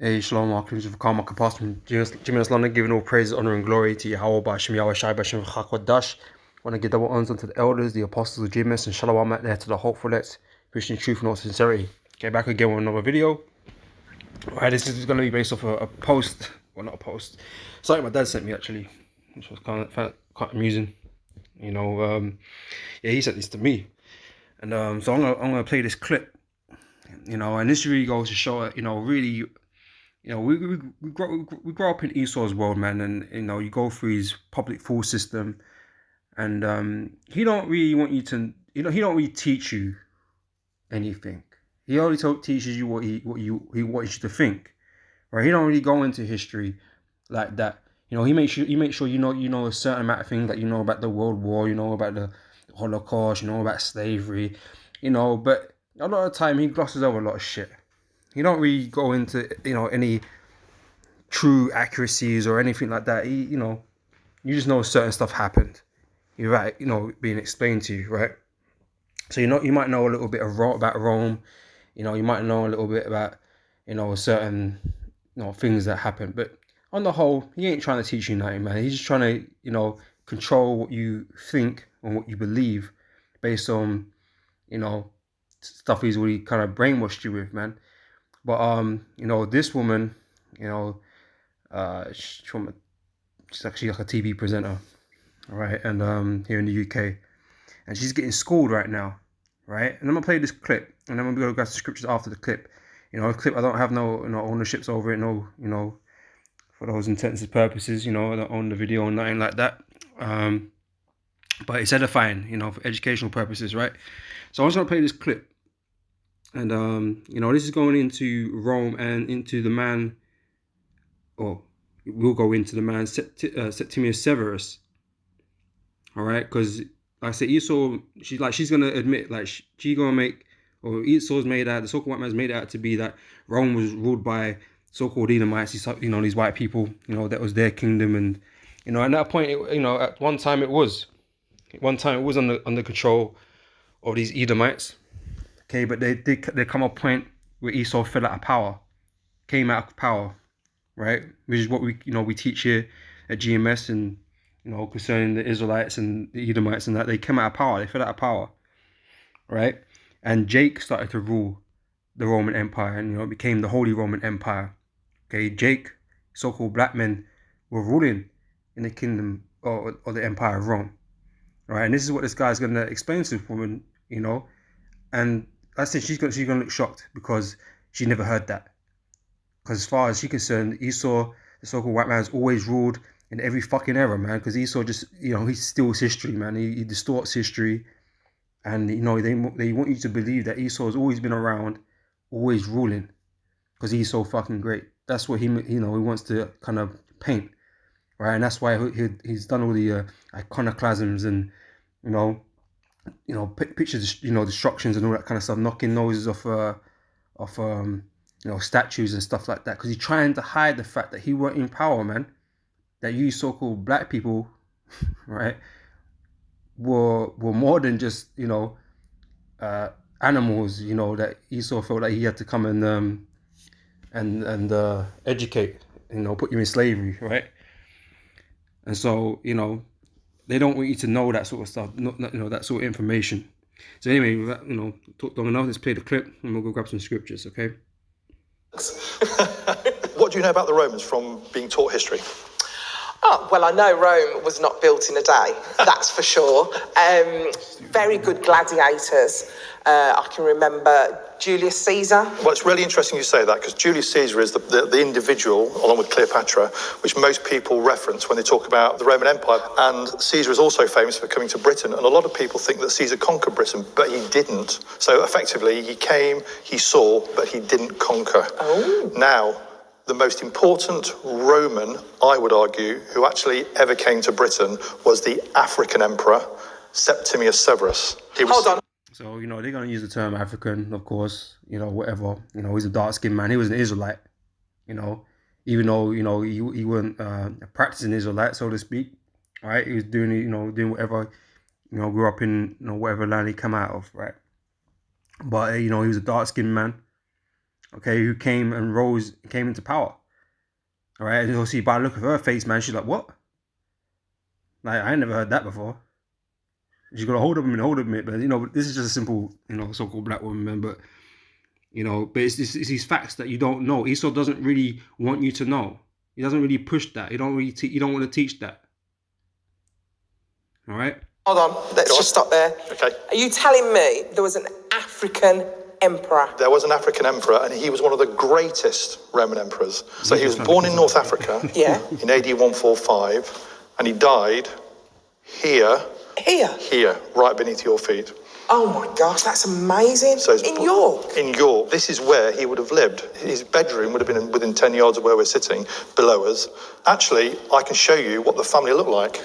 Hey, Shalom, Mark, for Karma Kapasm, Jiminus London, giving all praise, honor, and glory to Yahweh, Bashim Yahweh Shai, Bashim Chakwadash. Want to give double honors unto the elders, the apostles of Jiminus, and Shalom out there to the hopefullets, Christian truth and all sincerity. Okay, back again with another video. Alright, this is going to be based off a post, well, not a post, something my dad sent me actually, which was kind of quite amusing. You know, yeah, he sent this to me, and so I'm gonna play this clip. You know, and this really goes to show, you know, really. You know, we grow up in Esau's world, man, and you know you go through his public school system, and he don't really want you to, you know, he don't really teach you anything. He only teaches you he wants you to think, right? He don't really go into history like that. You know, he makes sure you know a certain amount of things that you know about the World War, you know about the Holocaust, you know about slavery, you know, but a lot of the time he glosses over a lot of shit. He don't really go into, you know, any true accuracies or anything like that. You know, you just know certain stuff happened. You're right, you know, being explained to you, right? So you might know a little bit of about Rome. You know, you might know a little bit about, you know, certain, you know, things that happened. But on the whole, he ain't trying to teach you nothing, man. He's just trying to, you know, control what you think and what you believe based on, you know, stuff he's really kind of brainwashed you with, man. But you know, this woman, you know, she's actually like a TV presenter, right? And here in the UK, and she's getting schooled right now, right? And I'm gonna play this clip, and then I'm gonna go grab the scriptures after the clip. You know, the clip I don't have no, you know, ownerships over it, no, you know, for those intents and purposes, you know, I don't own the video or nothing like that. But it's edifying, you know, for educational purposes, right? So I'm just gonna play this clip, and you know, this is going into Rome and into the man, or we'll go into the man Septimius Severus. All right, because like I said, Esau, she's gonna admit, like she gonna make, or Esau's made out, the so-called white man's made out to be that Rome was ruled by so-called Edomites, you know, these white people, you know, that was their kingdom, and you know, at that point, you know, at one time it was under control of these Edomites. Okay, but there come a point where Esau fell out of power, came out of power, right? Which is what we teach here at GMS, and you know, concerning the Israelites and the Edomites and that they came out of power, they fell out of power, right? And Jake started to rule the Roman Empire, and you know, it became the Holy Roman Empire. Okay, Jake, so-called black men, were ruling in the kingdom or the Empire of Rome, right? And this is what this guy's gonna explain to this woman, you know, and I said she's gonna look shocked because she never heard that. Because as far as she's concerned, Esau, the so-called white man, has always ruled in every fucking era, man. Because Esau just, you know, he steals history, man. He distorts history. And, you know, they want you to believe that Esau has always been around, always ruling. Because he's so fucking great. That's what he wants to kind of paint, right? And that's why he's done all the iconoclasms and, you know, pictures, you know, destructions and all that kind of stuff, knocking noses off you know, statues and stuff like that, because he's trying to hide the fact that he weren't in power, man. That you so-called black people, right, were more than just, you know, animals, you know, that Esau felt like he had to come and educate, you know, put you in slavery, right? And so, you know, they don't want you to know that sort of stuff, not you know, that sort of information. So anyway, you know, talked long enough. Let's play the clip, and we'll go grab some scriptures, okay? What do you know about the Romans from being taught history? Oh, well, I know Rome was not built in a day, that's for sure. Very good gladiators. I can remember Julius Caesar. Well, it's really interesting you say that, because Julius Caesar is the individual, along with Cleopatra, which most people reference when they talk about the Roman Empire. And Caesar is also famous for coming to Britain. And a lot of people think that Caesar conquered Britain, but he didn't. So effectively, he came, he saw, but he didn't conquer. Oh. Now, the most important Roman, I would argue, who actually ever came to Britain was the African emperor, Septimius Severus. Hold on. So, you know, they're going to use the term African, of course, you know, whatever. You know, he's a dark-skinned man. He was an Israelite, you know, even though, you know, he wasn't a practicing Israelite, so to speak, right? He was doing, you know, doing whatever, you know, grew up in, you know, whatever land he come out of, right? But, you know, he was a dark-skinned man, okay, who came into power. All right, and you'll see by the look of her face, man, she's like, what? Like, I ain't never heard that before. She's got a hold of him, but this is just a simple, so-called black woman, man. But but it's these facts that you don't know. Esau doesn't really want you to know. He doesn't really push that. He don't really you don't want to teach that. All right. Hold on, let's just stop there. Okay. Are you telling me there was an African emperor? There was an African emperor, and he was one of the greatest Roman emperors. So he was born in North Africa Yeah. in AD 145, and he died here, right beneath your feet. Oh my gosh, that's amazing. So In York? In York. This is where he would have lived. His bedroom would have been within 10 yards of where we're sitting, below us. Actually, I can show you what the family looked like.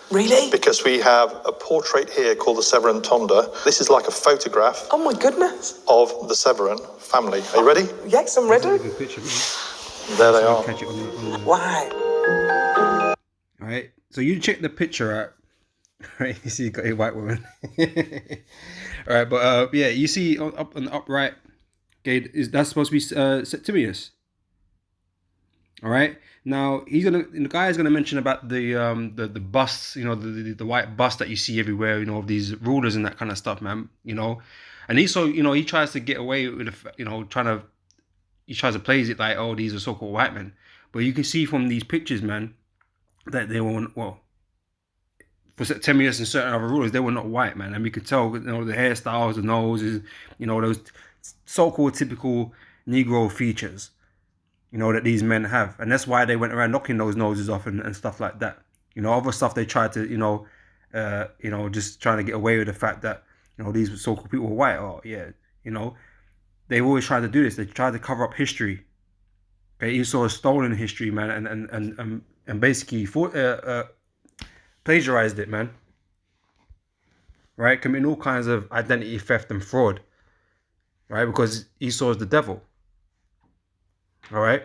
Really? Because we have a portrait here called the Severan Tonda. This is like a photograph Oh my goodness. of the Severan family. Are you ready? Yes, I'm ready. Good picture, man. There they are. Catch it on the... Wow. All right. So you check the picture out. Right, you see, you got a white woman. All right, but yeah, you see up on the upright. Okay, that's supposed to be Septimius. All right. Now the guy is gonna mention about the busts, the white bust that you see everywhere, of these rulers and that kind of stuff, man. And Esau, he tries to get away with, he tries to play it like, oh, these are so-called white men, but you can see from these pictures, man, that they were for Septimius and certain other rulers, they were not white, man. And we could tell, the hairstyles, the noses, those so-called typical Negro features, that these men have. And that's why they went around knocking those noses off and stuff like that. Other stuff they tried to, just trying to get away with the fact that, these so-called people were white. Oh, yeah, they always tried to do this. They tried to cover up history. Okay, Esau has stolen history, man, and basically plagiarized it, man. Right, committing all kinds of identity theft and fraud. Right, because Esau is the devil. All right.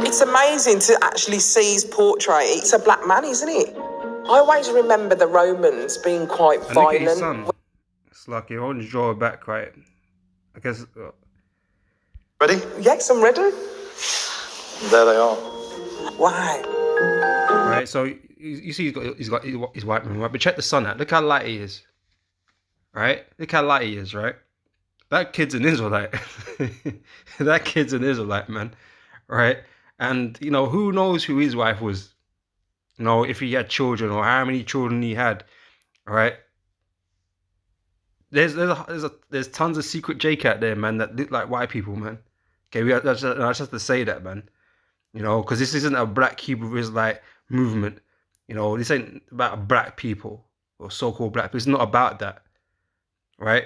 It's amazing to actually see his portrait. It's a black man, isn't it? I always remember the Romans being quite And look at his violent. son. It's like he won't draw back, right? I guess. Ready? Yes, I'm ready. There they are. Wow. Right, so you see he's got his white man, right? But check the son out. Look how light he is. Right? Look how light he is, right? That kid's an Israelite. That kid's an Israelite, man. Right? And, who knows who his wife was? If he had children or how many children he had. All right? There's tons of secret Jake out there, man, that look like white people, man. Okay, I just have to say that, man. Because this isn't a black Hebrew Israelite movement. This ain't about black people or so-called black people. It's not about that, right?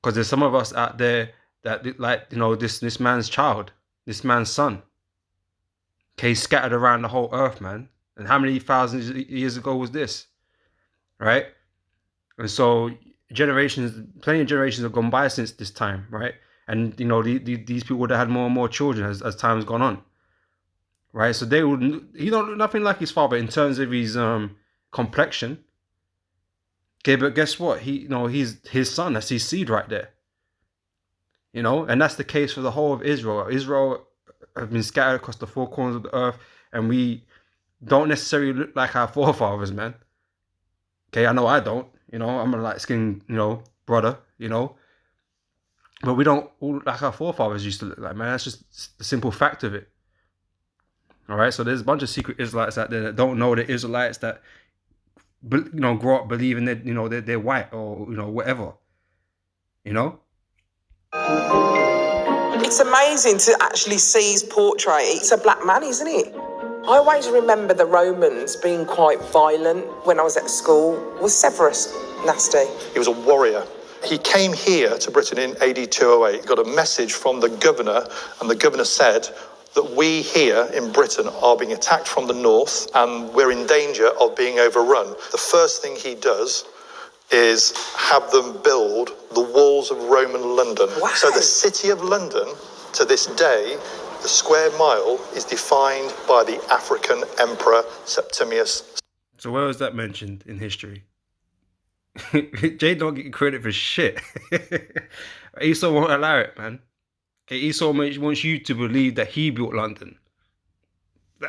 Because there's some of us out there that look like, this man's child, this man's son. Okay, scattered around the whole earth, man. And how many thousands of years ago was this, right? And so plenty of generations have gone by since this time, right? And, these people would have had more and more children as time's gone on. Right? So he don't look nothing like his father in terms of his complexion. Okay, but guess what? He's his son. That's his seed right there. And that's the case for the whole of Israel. Israel have been scattered across the four corners of the earth, and we don't necessarily look like our forefathers, man. Okay, I know I don't. I'm a light-skinned, brother, but we don't all look like our forefathers used to look like, man. That's just the simple fact of it. All right, so there's a bunch of secret Israelites out there that don't know the Israelites that, grow up believing that, they're white or, whatever. It's amazing to actually see his portrait. It's a black man, isn't it? I always remember the Romans being quite violent when I was at school. Was Severus nasty? He was a warrior. He came here to Britain in AD 208, got a message from the governor, and the governor said that we here in Britain are being attacked from the north and we're in danger of being overrun. The first thing he does is have them build the walls of Roman London. Wow. So the city of London, to this day, the square mile is defined by the African emperor Septimius. So where was that mentioned in history? Jay don't get credit for shit. Esau won't allow it, man. Okay, Esau wants you to believe that he built London.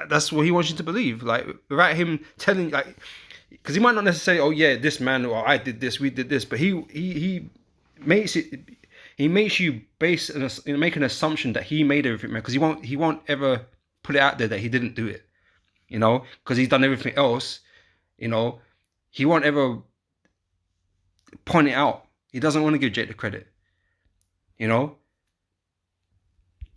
That's what he wants you to believe. Like, without him telling, like, because he might not necessarily, oh yeah, this man, or I did this, we did this, but he makes it. He makes you make an assumption that he made everything, man. Because he won't ever put it out there that he didn't do it. You know, because he's done everything else. You know, he won't ever point it out. He doesn't want to give Jake the credit. You know.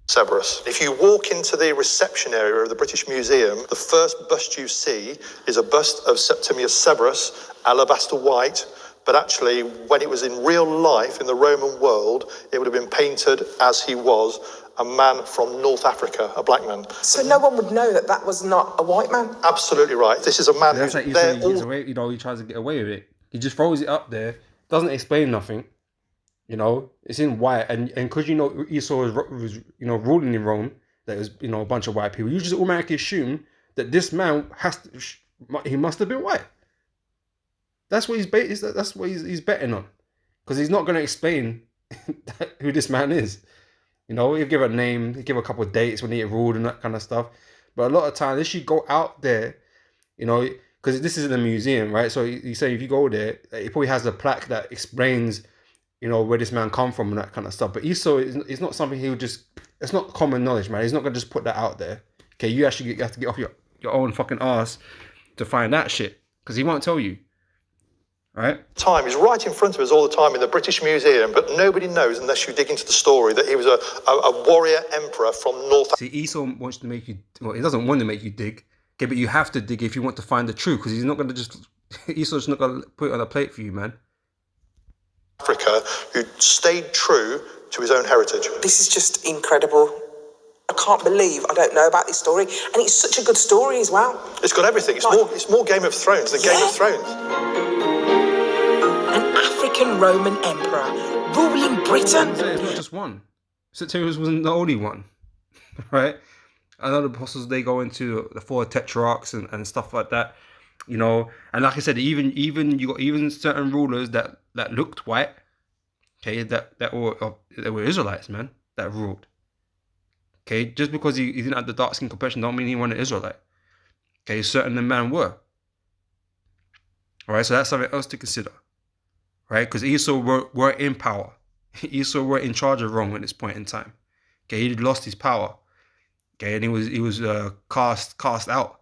Severus. If you walk into the reception area of the British Museum, the first bust you see is a bust of Septimius Severus, alabaster white, but actually when it was in real life in the Roman world, it would have been painted as he was, a man from North Africa, a black man. So no one would know that that was not a white man? Absolutely right. This is a man who's like there. He tries to get away with it. He just throws it up there, doesn't explain nothing. You know, it's in white, and because you know Esau was ruling in Rome, that was a bunch of white people. You just automatically assume that this man he must have been white. That's what he's betting on, because he's not going to explain who this man is. You know, he'll give a name, he'll give a couple of dates when he get ruled and that kind of stuff. But a lot of times, if you go out there, because this is in a museum, right? So you say if you go there, it probably has a plaque that explains where this man come from and that kind of stuff. But Esau is not something he'll just, it's not common knowledge, man. He's not going to just put that out there. Okay, you have to get off your own fucking ass to find that shit, because he won't tell you. Right? Time is right in front of us all the time in the British Museum, but nobody knows unless you dig into the story that he was a warrior emperor from North. See, Esau wants to make you, well, he doesn't want to make you dig. Okay, but you have to dig if you want to find the truth, because he's not going to just, Esau's not going to put it on a plate for you, man. Africa, who stayed true to his own heritage. This is just incredible. I can't believe I don't know about this story, and it's such a good story as well. It's got everything. It's more Game of Thrones than Game of Thrones. An African Roman emperor ruling Britain. It's not just one. Septimius wasn't the only one, right? Another apostles, they go into the 4 tetrarchs and stuff like that. And like I said, even you got certain rulers that looked white, okay, that were Israelites, man, that ruled. Okay, just because he didn't have the dark skin complexion don't mean he wasn't an Israelite. Okay, certain men were. All right, so that's something else to consider, right? Because Esau were in power. Esau were in charge of Rome at this point in time. Okay, he lost his power. Okay, and he was cast out.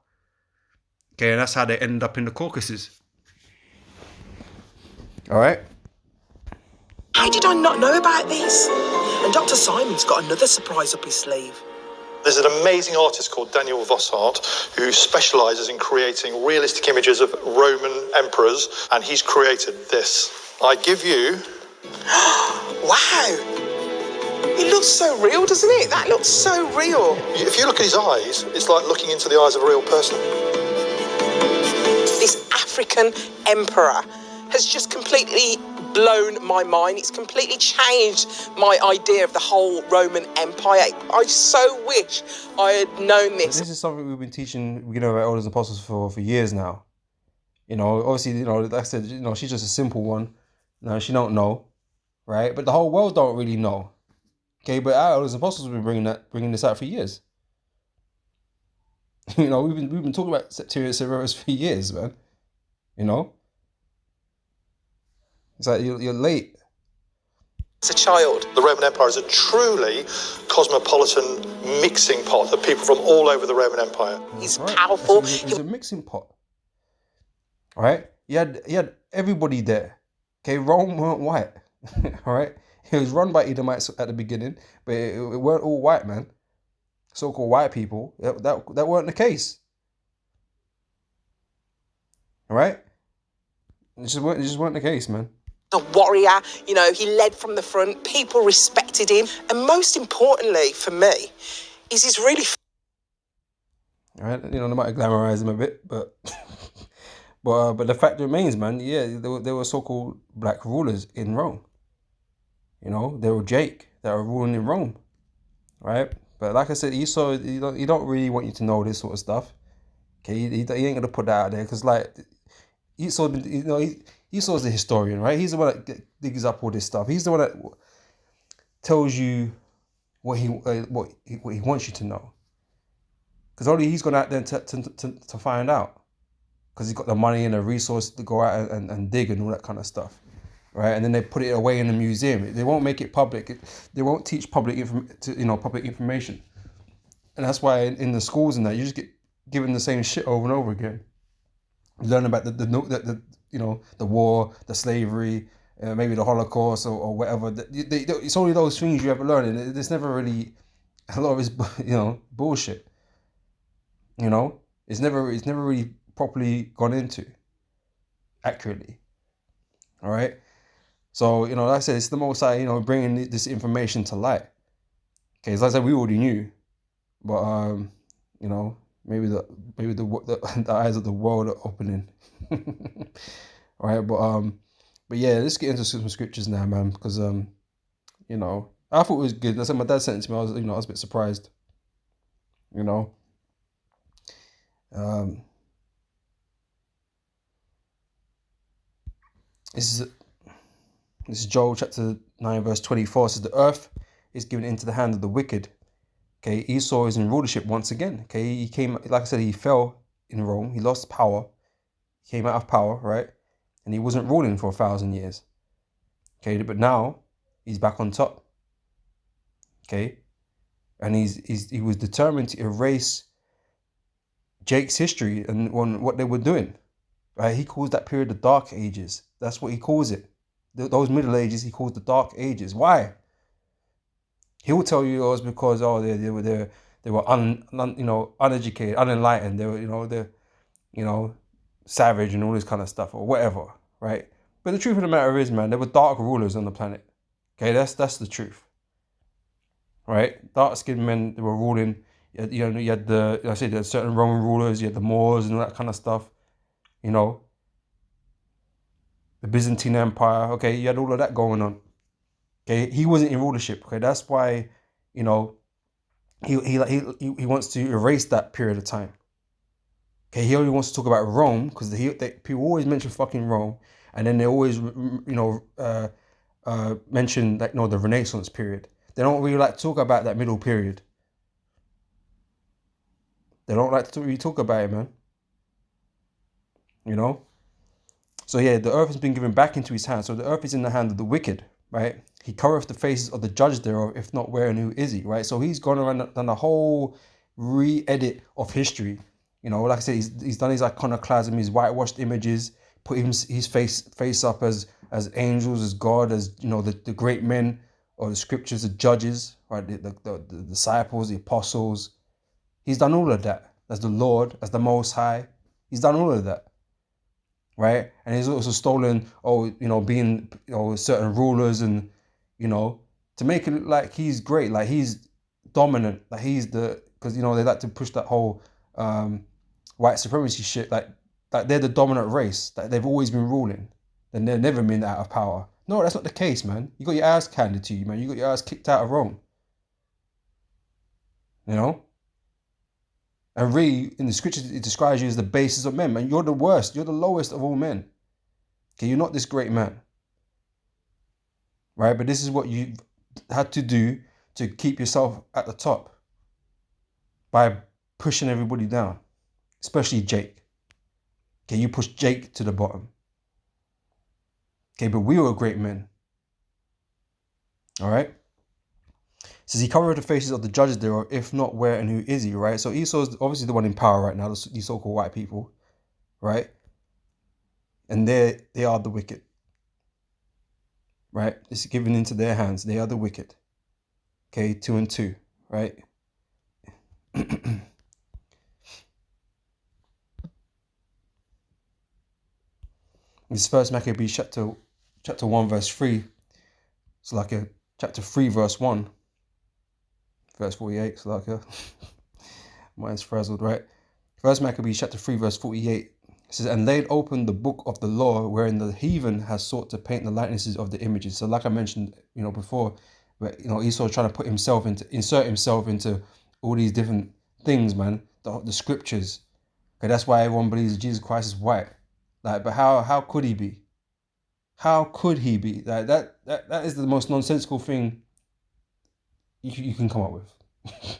Okay, and that's how they ended up in the Caucasus. All right. How did I not know about this? And Dr. Simon's got another surprise up his sleeve. There's an amazing artist called Daniel Vossart who specialises in creating realistic images of Roman emperors, and he's created this. I give you... Wow! It looks so real, doesn't it? That looks so real. If you look at his eyes, it's like looking into the eyes of a real person. This African emperor has just completely blown my mind. It's completely changed my idea of the whole Roman Empire. I so wish I had known this. This is something we've been teaching, about elders and apostles for years now. Obviously, like I said, she's just a simple one. She don't know, right? But the whole world don't really know. Okay, but our elders and apostles have been bringing this out for years. We've been talking about Septimius Severus for years, man. It's like you're late. As a child, the Roman Empire is a truly cosmopolitan mixing pot of people from all over the Roman Empire. He's powerful. It's a mixing pot. All right, you had everybody there. Okay, Rome weren't white. All right, it was run by Edomites at the beginning, but it weren't all white, man. So-called white people. That weren't the case. All right, it just weren't the case, man. A warrior, he led from the front. People respected him, and most importantly for me, is he's really. All right, they might glamorize him a bit, but but the fact remains, man. Yeah, there were so-called black rulers in Rome. There were Jake that were ruling in Rome, right? But like I said, Esau, he don't really want you to know this sort of stuff. Okay, he ain't gonna put that out there, because like Esau, Esau's the historian, right? He's the one that digs up all this stuff. He's the one that tells you what he wants you to know. Because only he's gone out there to find out. Because he's got the money and the resource to go out and dig and all that kind of stuff, right? And then they put it away in a museum. They won't make it public. They won't teach public information. And that's why in the schools and that, you just get given the same shit over and over again. You learn about the war, the slavery, maybe the Holocaust or whatever. It's only those things you ever learn, and it's never really, a lot of it's bullshit. It's never really properly gone into accurately. All right. So like I said, it's the Most High, bringing this information to light. Okay, as I said, we already knew, but maybe the eyes of the world are opening. All right, but yeah, let's get into some scriptures now, man, because I thought it was good. That's what my dad sent it to me. I was a bit surprised. This is Joel chapter 9 verse 24. It says the earth is given into the hand of the wicked. Okay, Esau is in rulership once again. Okay, he came, like I said, he fell in Rome. He lost power. He came out of power, right? And he wasn't ruling for 1,000 years. Okay, but now he's back on top. Okay, and he was determined to erase Jake's history and what they were doing. Right? He calls that period the Dark Ages. That's what he calls it. Those Middle Ages, he calls the Dark Ages. Why? He will tell you it was because they were uneducated, unenlightened. They were savage and all this kind of stuff or whatever, right? But the truth of the matter is, man, there were dark rulers on the planet. Okay, that's the truth, right? Dark-skinned men, they were ruling. You had there certain Roman rulers. You had the Moors and all that kind of stuff. The Byzantine Empire. Okay, you had all of that going on. Okay, he wasn't in rulership. Okay, that's why, he wants to erase that period of time. Okay, he only wants to talk about Rome because people always mention fucking Rome, and then they always mention the Renaissance period. They don't really like to talk about that middle period. They don't like to really talk about it, man. So yeah, the earth has been given back into his hand. So the earth is in the hand of the wicked, right? He covereth the faces of the judges thereof, if not where and who is he, right? So he's gone around done a whole re-edit of history. Like I said, he's done his iconoclasm, his whitewashed images, put his face up as angels, as God, as the great men or the scriptures, the judges, right? The disciples, the apostles. He's done all of that. As the Lord, as the Most High. He's done all of that. Right? And he's also stolen, being, certain rulers and, to make it look like he's great, like he's dominant, like he's because, they like to push that whole white supremacy shit, like they're the dominant race, that they've always been ruling, and they've never been out of power. No, that's not the case, man. You got your ass handed to you, man. You got your ass kicked out of Rome. And really, in the scriptures, it describes you as the basis of men, man. You're the worst. You're the lowest of all men. Okay, you're not this great man. Right? But this is what you had to do to keep yourself at the top. By pushing everybody down. Especially Jake. Okay, you pushed Jake to the bottom. Okay, but we were great men. All right? Says he covered the faces of the judges thereof, if not where and who is he, right? So Esau's obviously the one in power right now, these so-called white people, right? And they are the wicked, right? It's given into their hands. They are the wicked. Okay, 2 and 2, right? This first Maccabees chapter 1 verse 3. It's like a chapter 3 verse 1. Verse 48, so like mine's frazzled, right? First Maccabees chapter 3 verse 48. It says, and laid open the book of the law, wherein the heathen has sought to paint the likenesses of the images. So like I mentioned, before, but Esau trying to insert himself into all these different things, man. The scriptures. Okay, that's why everyone believes Jesus Christ is white. Like, but how could he be? How could he be? Like that is the most nonsensical thing you can come up with.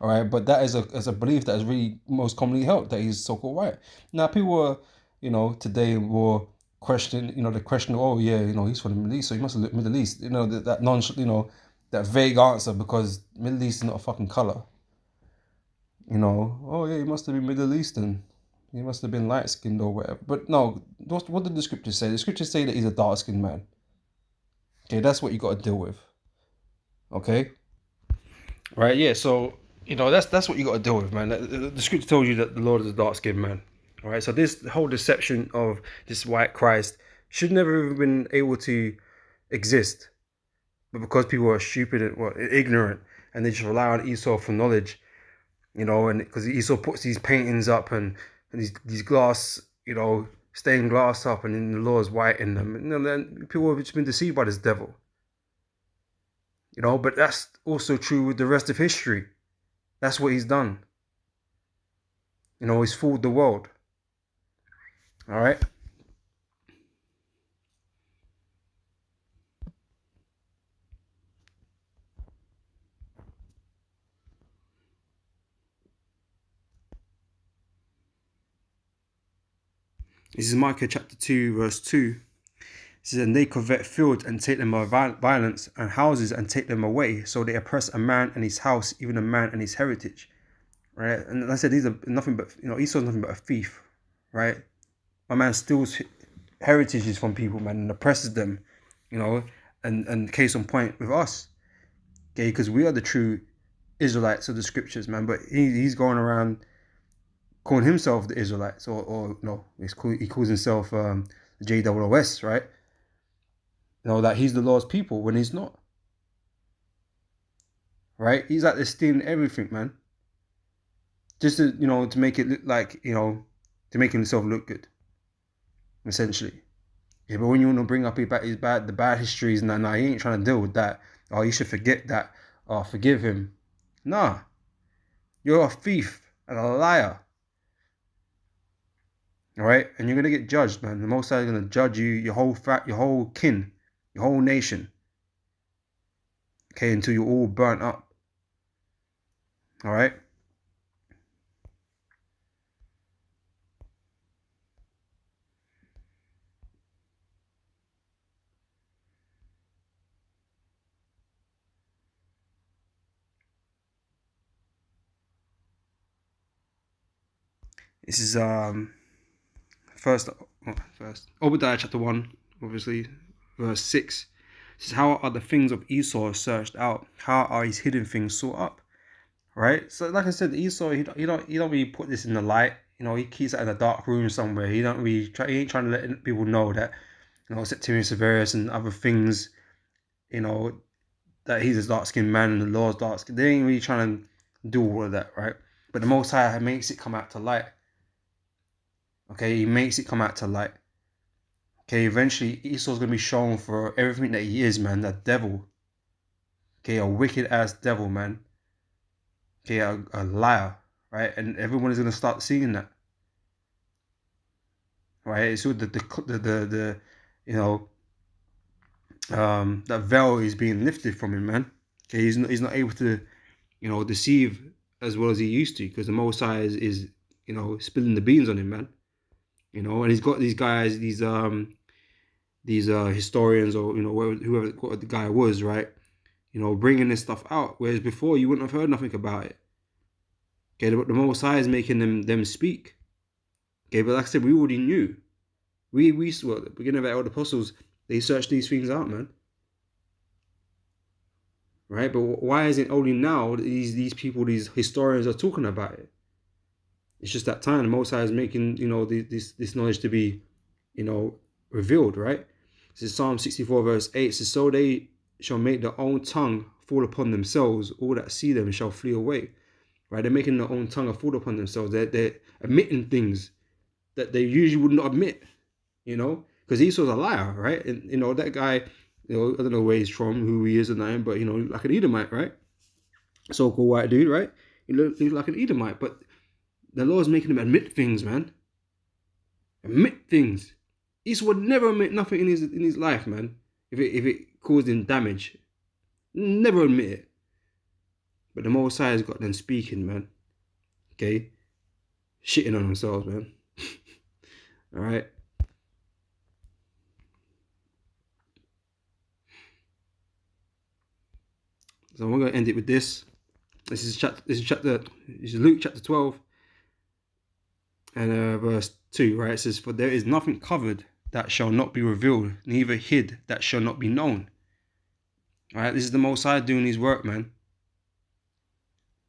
All right, but that is a belief that is really most commonly held, that he's so-called white. Now people are, today will question, the question, oh yeah, he's from the Middle East, so he must look Middle East. That non, that vague answer, because Middle East is not a fucking color. Oh yeah, he must have been Middle Eastern. He must have been light skinned or whatever. But no, what did the scriptures say? The scriptures say that he's a dark skinned man. Okay, that's what you got to deal with. Okay, right? Yeah. So that's what you got to deal with, man. The scripture tells you that the Lord is a dark skinned man. All right. So this whole deception of this white Christ should never have been able to exist, but because people are stupid and ignorant, and they just rely on Esau for knowledge, and because Esau puts these paintings up and these glass, stained glass up, and then the Lord's white in them, and then people have just been deceived by this devil. But that's also true with the rest of history. That's what he's done. He's fooled the world. All right. This is Micah chapter 2, verse 2. It says, and they covet fields and take them by violence, and houses and take them away. So they oppress a man and his house, even a man and his heritage. Right? And like I said, these are nothing but, Esau's nothing but a thief. Right? My man steals heritages from people, man, and oppresses them. And case on point with us. Okay, because we are the true Israelites of the scriptures, man. But he's going around calling himself the Israelites, or no, he calls himself JWS, right? That he's the Lord's people when he's not. Right? He's out there stealing everything, man. Just to make it look like, to make himself look good, essentially. Yeah, but when you want to bring up the bad histories, he ain't trying to deal with that. Oh, you should forget that. Oh, forgive him. Nah, you're a thief and a liar. All right, and you're gonna get judged, man. The Most High is gonna judge you, your whole kin, your whole nation. Okay, until you're all burnt up. All right. This is first Obadiah chapter 1, obviously, verse 6. It says, how are the things of Esau searched out? How are his hidden things sought up? Right? So like I said, Esau, he don't really put this in the light. He keeps it in a dark room somewhere. He ain't trying to let people know that, Septimian Severus and other things, that he's a dark-skinned man and the Lord's dark-skinned. They ain't really trying to do all of that, right? But the Most High makes it come out to light. Okay, he makes it come out to light. Okay, eventually Esau's gonna be shown for everything that he is, man. That devil. Okay, a wicked ass devil, man. Okay, a liar, right? And everyone is gonna start seeing that, right? So the that veil is being lifted from him, man. Okay, he's not able to, deceive as well as he used to, because the Most High is spilling the beans on him, man. And he's got these guys, these historians, or whoever the guy was, right? Bringing this stuff out, whereas before you wouldn't have heard nothing about it. Okay, the Most High is making them speak. Okay, but like I said, we already knew. We at the beginning of our old apostles, they searched these things out, man. Right, but why is it only now that these people, these historians, are talking about it? It's just that time the Most High is making this knowledge to be revealed, right? This is Psalm 64 verse 8. It says, so they shall make their own tongue fall upon themselves, all that see them shall flee away. Right? They're making their own tongue fall upon themselves. They're admitting things that they usually would not admit, because Esau's a liar, right? And that guy, I don't know where he's from, who he is and that, but like an Edomite, right? So-called white dude, right? He looks like an Edomite, but the Lord's making him admit things, man. Admit things. Esau would never admit nothing in his life, man. If it caused him damage, never admit it. But the Most High has got them speaking, man. Okay, shitting on themselves, man. All right. So we're gonna end it with this. This is Luke chapter 12 and verse 2, right? It says, "For there is nothing covered that shall not be revealed, neither hid that shall not be known." All right, this is the Most High doing His work, man.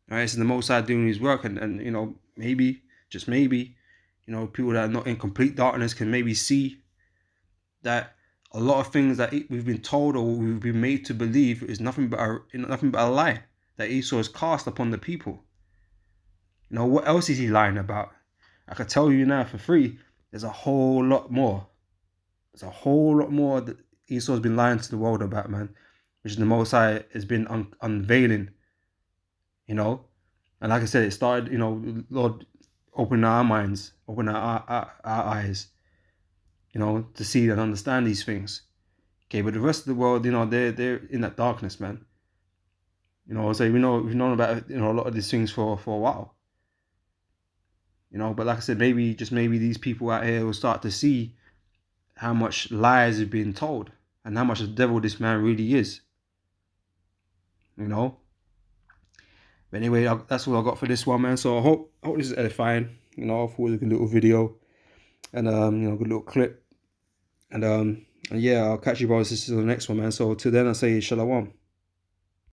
All right, this is the Most High doing His work, and you know, maybe, just maybe, you know, people that are not in complete darkness can maybe see that a lot of things that we've been told or we've been made to believe is nothing but a lie that Esau has cast upon the people. You know, what else is he lying about? I could tell you now for free, there's a whole lot more. There's a whole lot more that Esau's been lying to the world about, man, which the Most High has been unveiling, you know. And like I said, it started, you know, Lord, open our minds, open our eyes, you know, to see and understand these things. Okay, but the rest of the world, you know, they're in that darkness, man. You know, so we've known about, you know, a lot of these things for a while. You know, but like I said, maybe these people out here will start to see how much lies have been told and how much of the devil this man really is. You know. But anyway, that's all I got for this one, man. So I hope this is edifying. You know, I thought it was a good little video and you know, good little clip. And yeah, I'll catch you brothers and sisters on the next one, man. So till then, I say shalom.